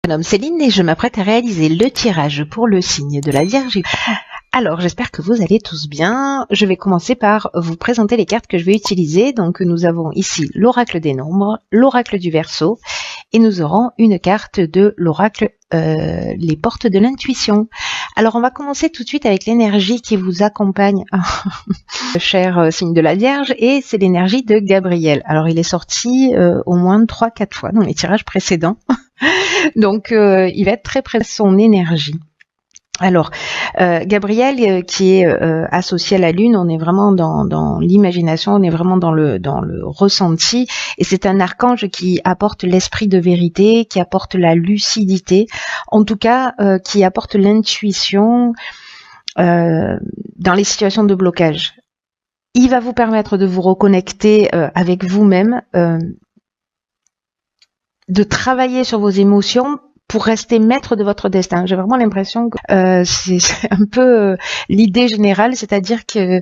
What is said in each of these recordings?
Nomme Céline et je m'apprête à réaliser le tirage pour le signe de la Vierge. Alors, j'espère que vous allez tous bien. Je vais commencer par vous présenter les cartes que je vais utiliser. Donc, nous avons ici l'oracle des nombres, l'oracle du Verseau, et nous aurons une carte de l'oracle les portes de l'intuition. Alors, on va commencer tout de suite avec l'énergie qui vous accompagne, cher signe de la Vierge, et c'est l'énergie de Gabriel. Alors, il est sorti au moins 3-4 fois dans les tirages précédents. Donc, il va être très près de son énergie. Alors, Gabriel, qui est associé à la Lune, on est vraiment dans l'imagination, on est vraiment dans le ressenti, et c'est un archange qui apporte l'esprit de vérité, qui apporte la lucidité, en tout cas, qui apporte l'intuition dans les situations de blocage. Il va vous permettre de vous reconnecter avec vous-même, de travailler sur vos émotions, pour rester maître de votre destin. J'ai vraiment l'impression que c'est un peu l'idée générale, c'est-à-dire que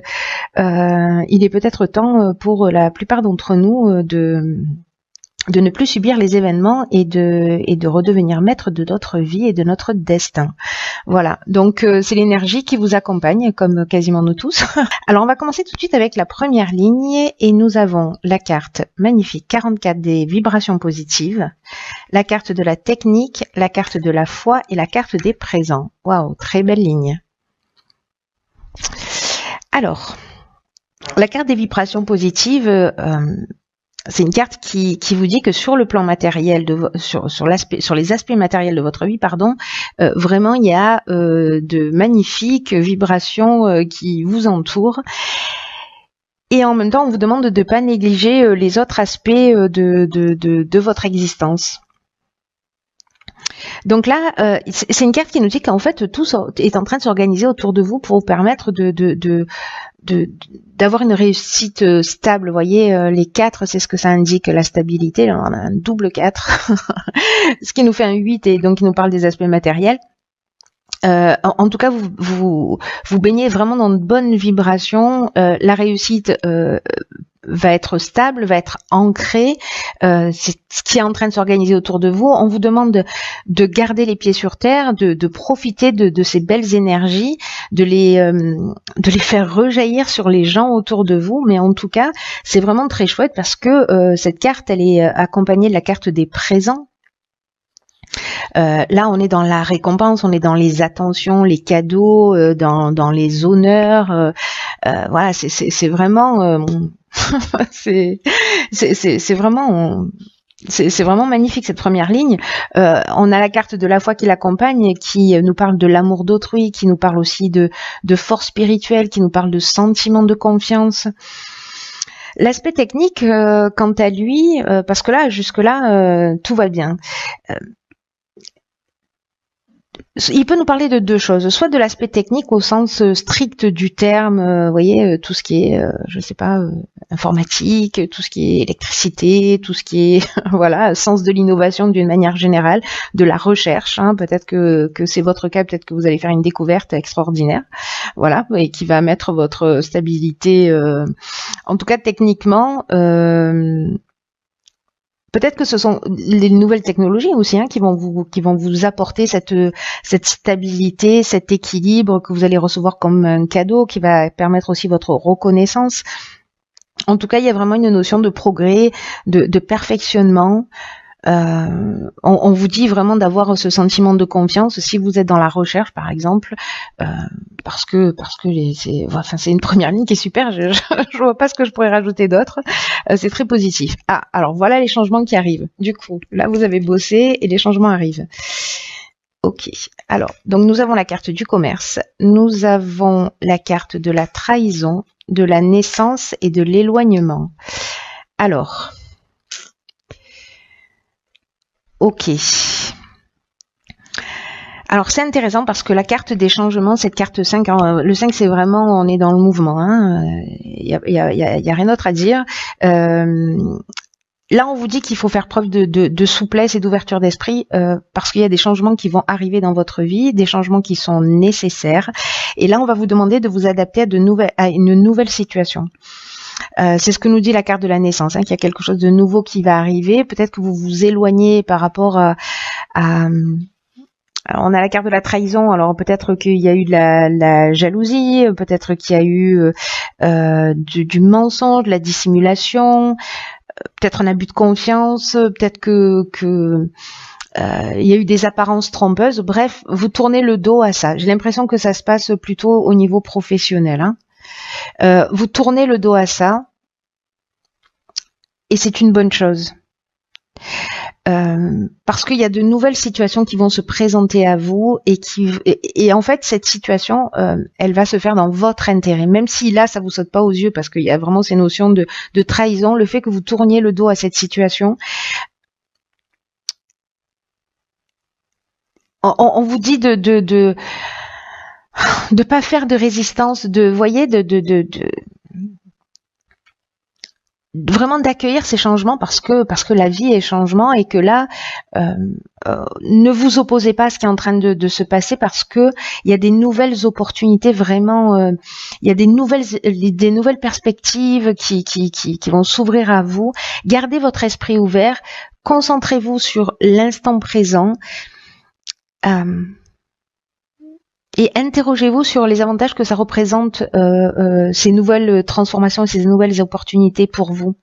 il est peut-être temps pour la plupart d'entre nous de ne plus subir les événements et de redevenir maître de notre vie et de notre destin. Voilà, donc c'est l'énergie qui vous accompagne, comme quasiment nous tous. Alors on va commencer tout de suite avec la première ligne, et nous avons la carte magnifique 44 des vibrations positives, la carte de la technique, la carte de la foi et la carte des présents. Waouh, très belle ligne. Alors, la carte des vibrations positives, c'est une carte qui vous dit que sur le plan matériel, sur les aspects matériels de votre vie, vraiment il y a de magnifiques vibrations qui vous entourent. Et en même temps, on vous demande de ne pas négliger les autres aspects de votre existence. Donc là, c'est une carte qui nous dit qu'en fait, tout est en train de s'organiser autour de vous pour vous permettre d'avoir une réussite stable. Vous voyez, les 4, c'est ce que ça indique, la stabilité. Là, on a un double 4, ce qui nous fait un 8, et donc il nous parle des aspects matériels. En tout cas, vous baignez vraiment dans de bonnes vibrations. La réussite va être stable, va être ancrée. C'est ce qui est en train de s'organiser autour de vous. On vous demande de garder les pieds sur terre, de profiter de ces belles énergies, de les faire rejaillir sur les gens autour de vous. Mais en tout cas, c'est vraiment très chouette parce que cette carte, elle est accompagnée de la carte des présents. Là, on est dans la récompense, on est dans les attentions, les cadeaux, dans les honneurs. Voilà, c'est vraiment, c'est vraiment magnifique cette première ligne. On a la carte de la foi qui l'accompagne, qui nous parle de l'amour d'autrui, qui nous parle aussi de force spirituelle, qui nous parle de sentiment de confiance. L'aspect technique, quant à lui, parce que là, jusque-là, tout va bien. Il peut nous parler de deux choses, soit de l'aspect technique au sens strict du terme, vous voyez, tout ce qui est, je sais pas, informatique, tout ce qui est électricité, tout ce qui est, voilà, sens de l'innovation d'une manière générale, de la recherche, hein, peut-être que c'est votre cas, peut-être que vous allez faire une découverte extraordinaire, voilà, et qui va mettre votre stabilité, en tout cas techniquement, peut-être que ce sont les nouvelles technologies aussi, hein, qui vont vous apporter cette stabilité, cet équilibre que vous allez recevoir comme un cadeau, qui va permettre aussi votre reconnaissance. En tout cas, il y a vraiment une notion de progrès, de perfectionnement. On vous dit vraiment d'avoir ce sentiment de confiance si vous êtes dans la recherche, par exemple, parce que c'est une première ligne qui est super. Je vois pas ce que je pourrais rajouter d'autre. C'est très positif. Ah, alors voilà les changements qui arrivent. Du coup, là vous avez bossé et les changements arrivent. Ok. Alors, donc nous avons la carte du commerce, nous avons la carte de la trahison, de la naissance et de l'éloignement. Alors. Ok. Alors c'est intéressant parce que la carte des changements, cette carte 5, alors, le 5 c'est vraiment, on est dans le mouvement, hein, y a rien d'autre à dire. Là on vous dit qu'il faut faire preuve de souplesse et d'ouverture d'esprit parce qu'il y a des changements qui vont arriver dans votre vie, des changements qui sont nécessaires. Et là on va vous demander de vous adapter à une nouvelle situation. C'est ce que nous dit la carte de la naissance, hein, qu'il y a quelque chose de nouveau qui va arriver. Peut-être que vous vous éloignez par rapport à alors, on a la carte de la trahison, alors peut-être qu'il y a eu de la jalousie, peut-être qu'il y a eu du mensonge, de la dissimulation, peut-être un abus de confiance, peut-être que il y a eu des apparences trompeuses. Bref, vous tournez le dos à ça. J'ai l'impression que ça se passe plutôt au niveau professionnel. Hein. Vous tournez le dos à ça et c'est une bonne chose. Parce qu'il y a de nouvelles situations qui vont se présenter à vous et en fait cette situation elle va se faire dans votre intérêt, même si là ça vous saute pas aux yeux parce qu'il y a vraiment ces notions de trahison. Le fait que vous tourniez le dos à cette situation, on vous dit de pas faire de résistance, de voyez vraiment d'accueillir ces changements parce que la vie est changement et que là ne vous opposez pas à ce qui est en train de se passer parce que il y a des nouvelles opportunités vraiment il y a des nouvelles perspectives qui vont s'ouvrir à vous. Gardez votre esprit ouvert, concentrez-vous sur l'instant présent et interrogez-vous sur les avantages que ça représente, ces nouvelles transformations et ces nouvelles opportunités pour vous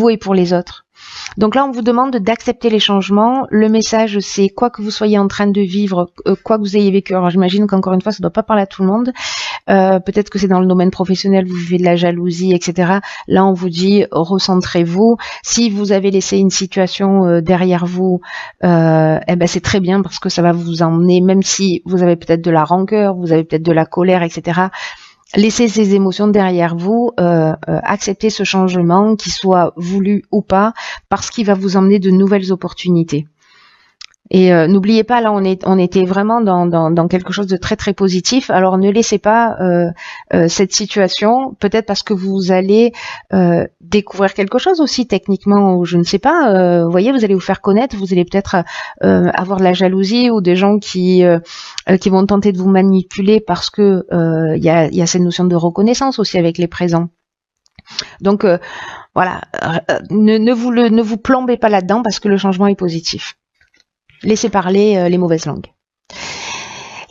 et pour les autres. Donc là, on vous demande d'accepter les changements. Le message, c'est quoi que vous soyez en train de vivre, quoi que vous ayez vécu. Alors j'imagine qu'encore une fois, ça ne doit pas parler à tout le monde. Peut-être que c'est dans le domaine professionnel, vous vivez de la jalousie, etc. Là, on vous dit, recentrez-vous. Si vous avez laissé une situation derrière vous, c'est très bien parce que ça va vous emmener, même si vous avez peut-être de la rancœur, vous avez peut-être de la colère, etc. Laissez ces émotions derrière vous, acceptez ce changement, qu'il soit voulu ou pas, parce qu'il va vous emmener de nouvelles opportunités. Et n'oubliez pas, là, on était vraiment dans quelque chose de très très positif. Alors ne laissez pas cette situation, peut-être parce que vous allez découvrir quelque chose aussi techniquement, ou je ne sais pas. Vous voyez, vous allez vous faire connaître, vous allez peut-être avoir de la jalousie ou des gens qui vont tenter de vous manipuler parce que il y a cette notion de reconnaissance aussi avec les présents. Donc voilà, ne vous plombez pas là-dedans parce que le changement est positif. Laissez parler les mauvaises langues.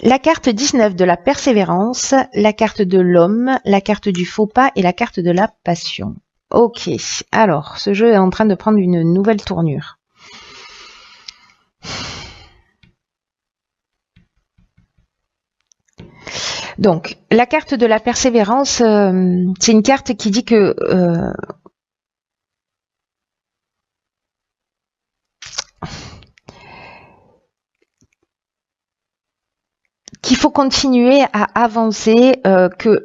La carte 19 de la persévérance, la carte de l'homme, la carte du faux pas et la carte de la passion. Ok, alors ce jeu est en train de prendre une nouvelle tournure. Donc, la carte de la persévérance, c'est une carte qui dit que qu'il faut continuer à avancer, que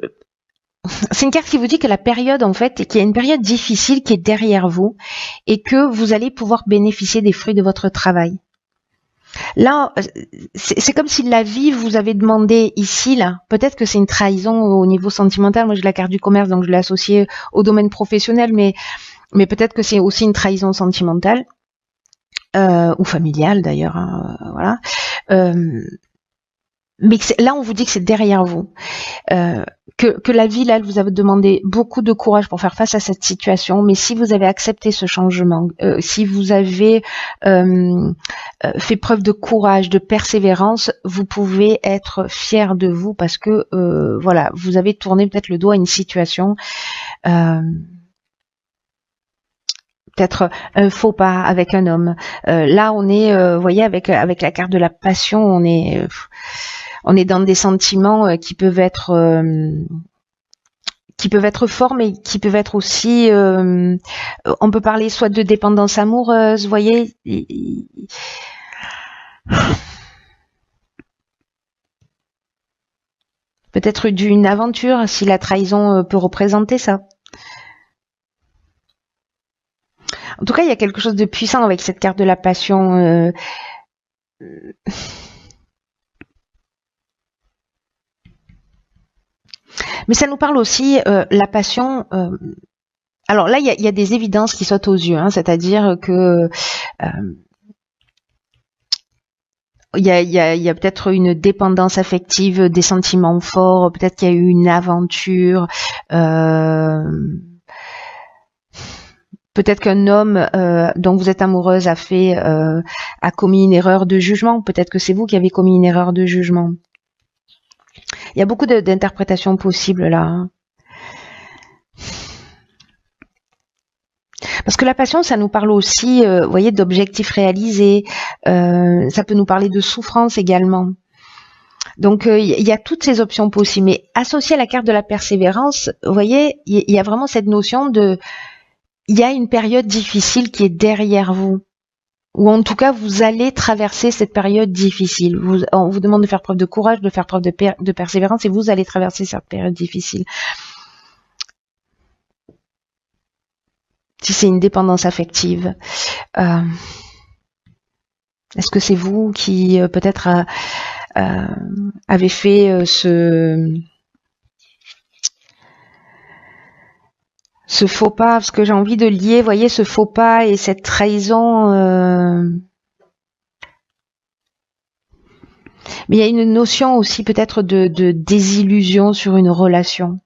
c'est une carte qui vous dit que la période, en fait, qu'il y a une période difficile qui est derrière vous et que vous allez pouvoir bénéficier des fruits de votre travail. Là, c'est comme si la vie vous avait demandé ici, là, peut-être que c'est une trahison au niveau sentimental. Moi, j'ai la carte du commerce, donc je l'ai associée au domaine professionnel, mais peut-être que c'est aussi une trahison sentimentale, ou familiale d'ailleurs, hein, voilà. Mais là, on vous dit que c'est derrière vous, que la vie, là, elle vous a demandé beaucoup de courage pour faire face à cette situation. Mais si vous avez accepté ce changement, si vous avez fait preuve de courage, de persévérance, vous pouvez être fier de vous parce que voilà, vous avez tourné peut-être le dos à une situation. Peut-être un faux pas avec un homme. Là, on est, vous voyez, avec la carte de la passion, on est dans des sentiments qui peuvent être forts, mais qui peuvent être aussi, on peut parler soit de dépendance amoureuse, vous voyez. Peut-être d'une aventure, si la trahison peut représenter ça. En tout cas, il y a quelque chose de puissant avec cette carte de la passion. Mais ça nous parle aussi, la passion. Alors là, il y a des évidences qui sautent aux yeux, hein, c'est-à-dire que il y a peut-être une dépendance affective, des sentiments forts, peut-être qu'il y a eu une aventure. Peut-être qu'un homme dont vous êtes amoureuse a commis une erreur de jugement. Peut-être que c'est vous qui avez commis une erreur de jugement. Il y a beaucoup d'interprétations possibles là. Hein. Parce que la passion, ça nous parle aussi, vous voyez, d'objectifs réalisés. Ça peut nous parler de souffrance également. Donc, il y a toutes ces options possibles. Mais associé à la carte de la persévérance, vous voyez, il y a vraiment cette notion de... Il y a une période difficile qui est derrière vous. Ou en tout cas, vous allez traverser cette période difficile. On vous demande de faire preuve de courage, de faire preuve de persévérance, et vous allez traverser cette période difficile. Si c'est une dépendance affective, est-ce que c'est vous qui peut-être avez fait ce faux pas, parce que j'ai envie de lier, voyez, ce faux pas et cette trahison. Mais il y a une notion aussi peut-être de désillusion sur une relation.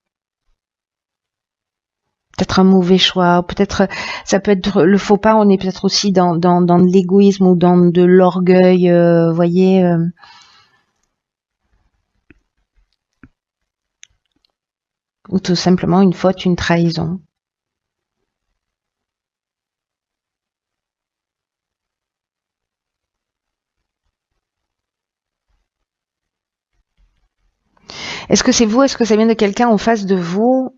Peut-être un mauvais choix, peut-être ça peut être le faux pas, on est peut-être aussi dans de l'égoïsme ou dans de l'orgueil, voyez. Ou tout simplement une faute, une trahison. Est-ce que c'est vous? Est-ce que ça vient de quelqu'un en face de vous?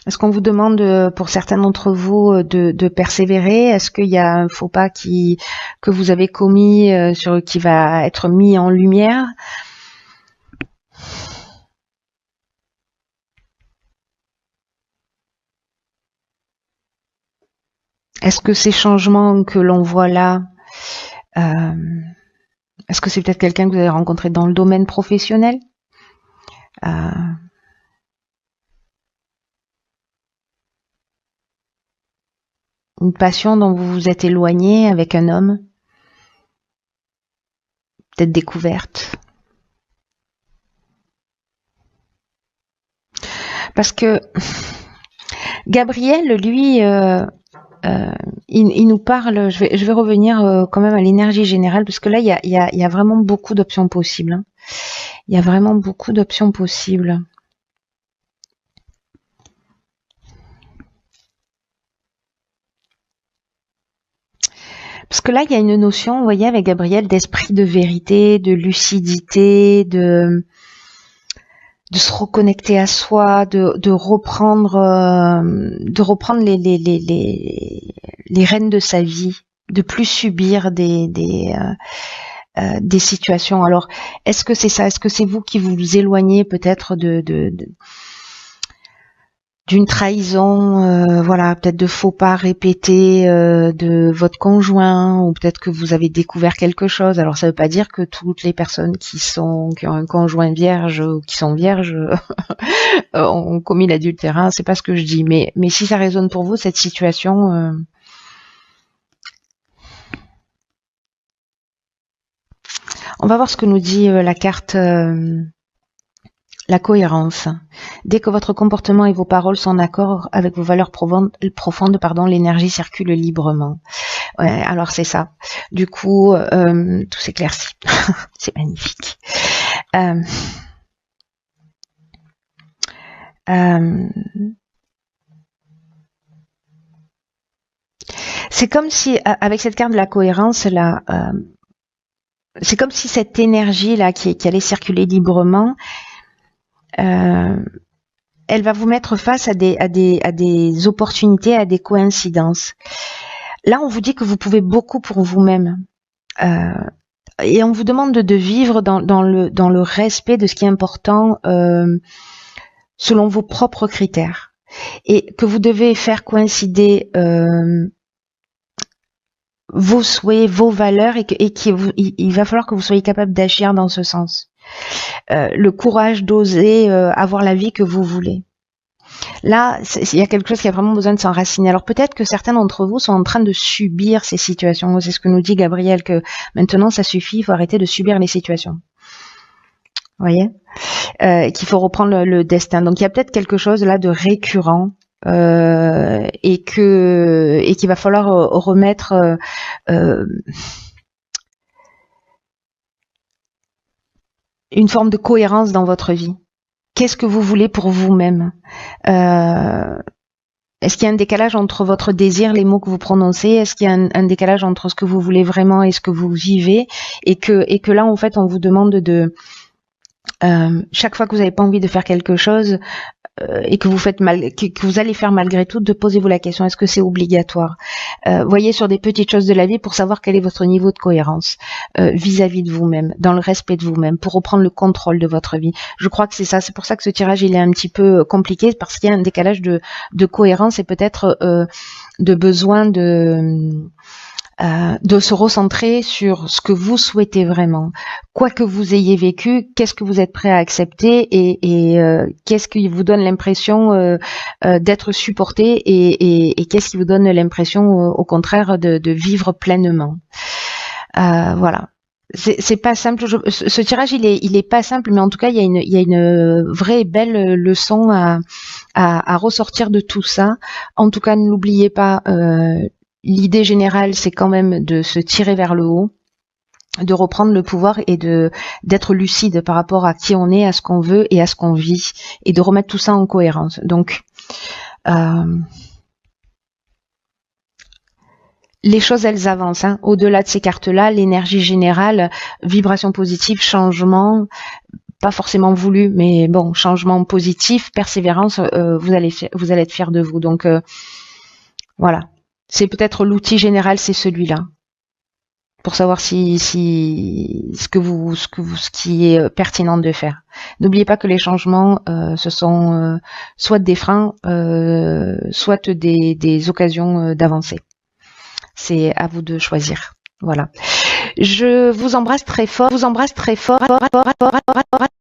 Est-ce qu'on vous demande, pour certains d'entre vous, de persévérer? Est-ce qu'il y a un faux pas que vous avez commis, qui va être mis en lumière? Est-ce que ces changements que l'on voit là, est-ce que c'est peut-être quelqu'un que vous avez rencontré dans le domaine professionnel? Une passion dont vous vous êtes éloigné avec un homme? Peut-être découverte? Parce que Gabriel, lui, il nous parle, je vais revenir quand même à l'énergie générale, parce que là, il y a vraiment beaucoup d'options possibles. Hein. Il y a vraiment beaucoup d'options possibles. Parce que là, il y a une notion, vous voyez, avec Gabriel, d'esprit de vérité, de lucidité, de se reconnecter à soi, de reprendre les rênes de sa vie, de plus subir des situations. Alors, est-ce que c'est ça? Est-ce que c'est vous qui vous éloignez peut-être d'une trahison, voilà, peut-être de faux pas répétés de votre conjoint, ou peut-être que vous avez découvert quelque chose. Alors ça veut pas dire que toutes les personnes qui ont un conjoint vierge ou qui sont vierges ont commis l'adultère, hein, c'est pas ce que je dis, mais si ça résonne pour vous cette situation, on va voir ce que nous dit la carte. La cohérence. Dès que votre comportement et vos paroles sont en accord avec vos valeurs profondes, l'énergie circule librement. Ouais, alors c'est ça. Du coup, tout s'éclaircit. C'est magnifique. C'est comme si, avec cette carte de la cohérence, là, c'est comme si cette énergie là qui allait circuler librement, elle va vous mettre face à des opportunités, à des coïncidences. Là, on vous dit que vous pouvez beaucoup pour vous-même. Et on vous demande de vivre dans le respect de ce qui est important selon vos propres critères. Et que vous devez faire coïncider vos souhaits, vos valeurs, et il va falloir que vous soyez capable d'agir dans ce sens. Le courage d'oser avoir la vie que vous voulez. Là, il y a quelque chose qui a vraiment besoin de s'enraciner. Alors peut-être que certains d'entre vous sont en train de subir ces situations. C'est ce que nous dit Gabriel, que maintenant ça suffit, il faut arrêter de subir les situations. voyez, qu'il faut reprendre le destin. Donc il y a peut-être quelque chose là de récurrent et qu'il va falloir remettre une forme de cohérence dans votre vie. Qu'est-ce que vous voulez pour vous-même? Est-ce qu'il y a un décalage entre votre désir, les mots que vous prononcez? Est-ce qu'il y a un décalage entre ce que vous voulez vraiment et ce que vous vivez? Et que là, en fait, on vous demande de chaque fois que vous n'avez pas envie de faire quelque chose et que vous faites que vous allez faire malgré tout, de posez-vous la question, est-ce que c'est obligatoire? Voyez sur des petites choses de la vie pour savoir quel est votre niveau de cohérence vis-à-vis de vous-même, dans le respect de vous-même, pour reprendre le contrôle de votre vie. Je crois que c'est ça, c'est pour ça que ce tirage il est un petit peu compliqué, parce qu'il y a un décalage de cohérence et peut-être de besoin de se recentrer sur ce que vous souhaitez vraiment. Quoi que vous ayez vécu, qu'est-ce que vous êtes prêt à accepter et qu'est-ce qui vous donne l'impression d'être supporté et qu'est-ce qui vous donne l'impression au contraire de vivre pleinement. Voilà. C'est pas simple. Ce tirage, il est pas simple, mais en tout cas, il y a une vraie belle leçon à ressortir de tout ça. En tout cas, n'oubliez pas, l'idée générale, c'est quand même de se tirer vers le haut, de reprendre le pouvoir et d'être lucide par rapport à qui on est, à ce qu'on veut et à ce qu'on vit, et de remettre tout ça en cohérence. Donc, les choses, elles avancent. Hein. Au-delà de ces cartes-là, l'énergie générale, vibration positive, changement, pas forcément voulu, mais bon, changement positif, persévérance, vous allez être fiers de vous. Donc, voilà. C'est peut-être l'outil général, c'est celui-là, pour savoir si ce qui est pertinent de faire. N'oubliez pas que les changements, ce sont soit des freins, soit des occasions d'avancer. C'est à vous de choisir. Voilà. Je vous embrasse très fort.